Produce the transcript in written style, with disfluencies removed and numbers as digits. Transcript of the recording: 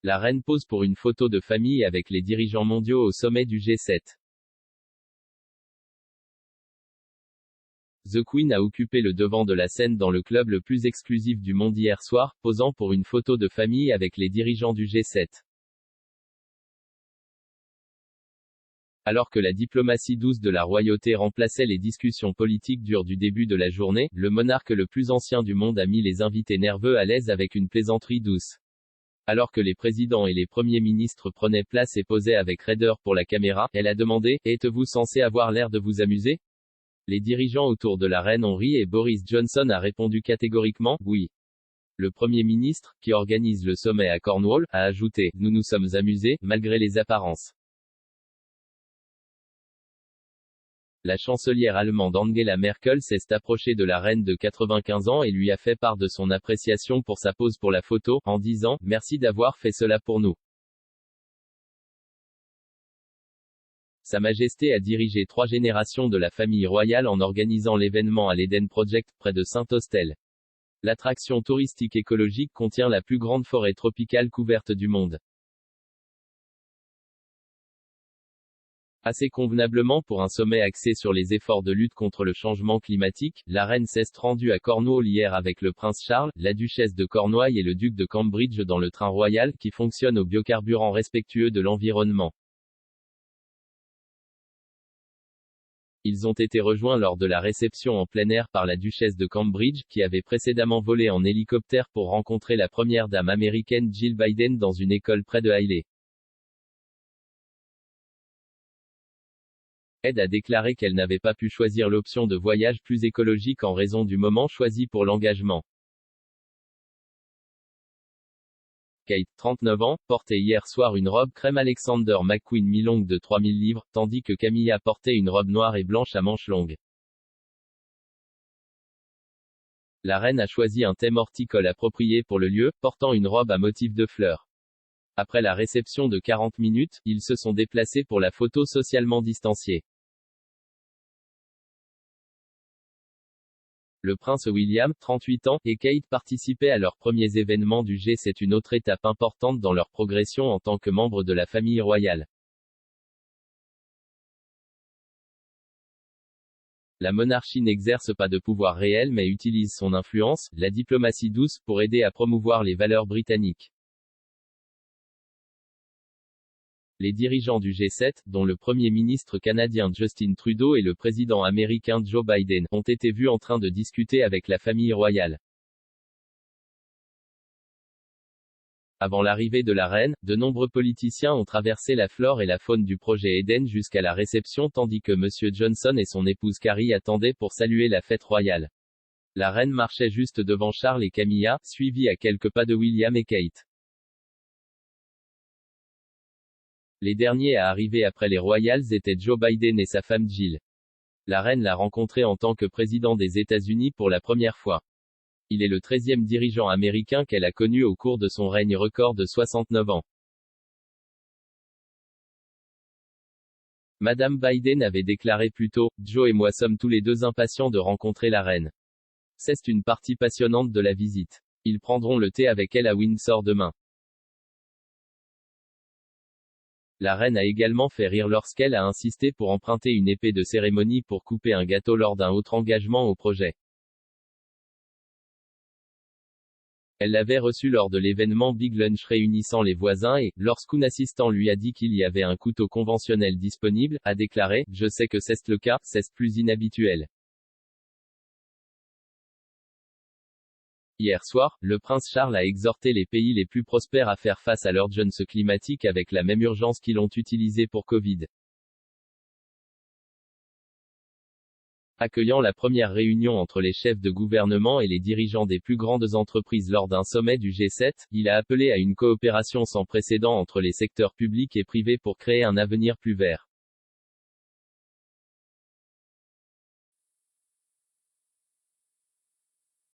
La reine pose pour une photo de famille avec les dirigeants mondiaux au sommet du G7. The Queen a occupé le devant de la scène dans le club le plus exclusif du monde hier soir, posant pour une photo de famille avec les dirigeants du G7. Alors que la diplomatie douce de la royauté remplaçait les discussions politiques dures du début de la journée, le monarque le plus ancien du monde a mis les invités nerveux à l'aise avec une plaisanterie douce. Alors que les présidents et les premiers ministres prenaient place et posaient avec raideur pour la caméra, elle a demandé « Êtes-vous censé avoir l'air de vous amuser ?» Les dirigeants autour de la reine ont ri et Boris Johnson a répondu catégoriquement « Oui ». Le Premier ministre, qui organise le sommet à Cornwall, a ajouté « Nous nous sommes amusés, malgré les apparences ». La chancelière allemande Angela Merkel s'est approchée de la reine de 95 ans et lui a fait part de son appréciation pour sa pose pour la photo, en disant « Merci d'avoir fait cela pour nous ». Sa Majesté a dirigé 3 générations de la famille royale en organisant l'événement à l'Eden Project, près de Saint-Austell. L'attraction touristique écologique contient la plus grande forêt tropicale couverte du monde. Assez convenablement pour un sommet axé sur les efforts de lutte contre le changement climatique, la reine s'est rendue à Cornwall hier avec le prince Charles, la duchesse de Cornouailles et le duc de Cambridge dans le train royal qui fonctionne au biocarburant respectueux de l'environnement. Ils ont été rejoints lors de la réception en plein air par la duchesse de Cambridge, qui avait précédemment volé en hélicoptère pour rencontrer la première dame américaine Jill Biden dans une école près de Hailey. Ed a déclaré qu'elle n'avait pas pu choisir l'option de voyage plus écologique en raison du moment choisi pour l'engagement. Kate, 39 ans, portait hier soir une robe crème Alexander McQueen mi-longue de 3000 livres, tandis que Camilla portait une robe noire et blanche à manches longues. La reine a choisi un thème horticole approprié pour le lieu, portant une robe à motif de fleurs. Après la réception de 40 minutes, ils se sont déplacés pour la photo socialement distanciée. Le prince William, 38 ans, et Kate participaient à leurs premiers événements du G7. C'est une autre étape importante dans leur progression en tant que membres de la famille royale. La monarchie n'exerce pas de pouvoir réel mais utilise son influence, la diplomatie douce, pour aider à promouvoir les valeurs britanniques. Les dirigeants du G7, dont le Premier ministre canadien Justin Trudeau et le président américain Joe Biden, ont été vus en train de discuter avec la famille royale. Avant l'arrivée de la reine, de nombreux politiciens ont traversé la flore et la faune du projet Eden jusqu'à la réception tandis que M. Johnson et son épouse Carrie attendaient pour saluer la fête royale. La reine marchait juste devant Charles et Camilla, suivie à quelques pas de William et Kate. Les derniers à arriver après les Royals étaient Joe Biden et sa femme Jill. La reine l'a rencontré en tant que président des États-Unis pour la première fois. Il est le 13e dirigeant américain qu'elle a connu au cours de son règne record de 69 ans. Madame Biden avait déclaré plus tôt, « Joe et moi sommes tous les deux impatients de rencontrer la reine. C'est une partie passionnante de la visite. Ils prendront le thé avec elle à Windsor demain. » La reine a également fait rire lorsqu'elle a insisté pour emprunter une épée de cérémonie pour couper un gâteau lors d'un autre engagement au projet. Elle l'avait reçu lors de l'événement Big Lunch réunissant les voisins et, lorsqu'un assistant lui a dit qu'il y avait un couteau conventionnel disponible, a déclaré « Je sais que c'est le cas, c'est plus inhabituel. » Hier soir, le prince Charles a exhorté les pays les plus prospères à faire face à l'urgence climatique avec la même urgence qu'ils l'ont utilisée pour Covid. Accueillant la première réunion entre les chefs de gouvernement et les dirigeants des plus grandes entreprises lors d'un sommet du G7, il a appelé à une coopération sans précédent entre les secteurs publics et privés pour créer un avenir plus vert.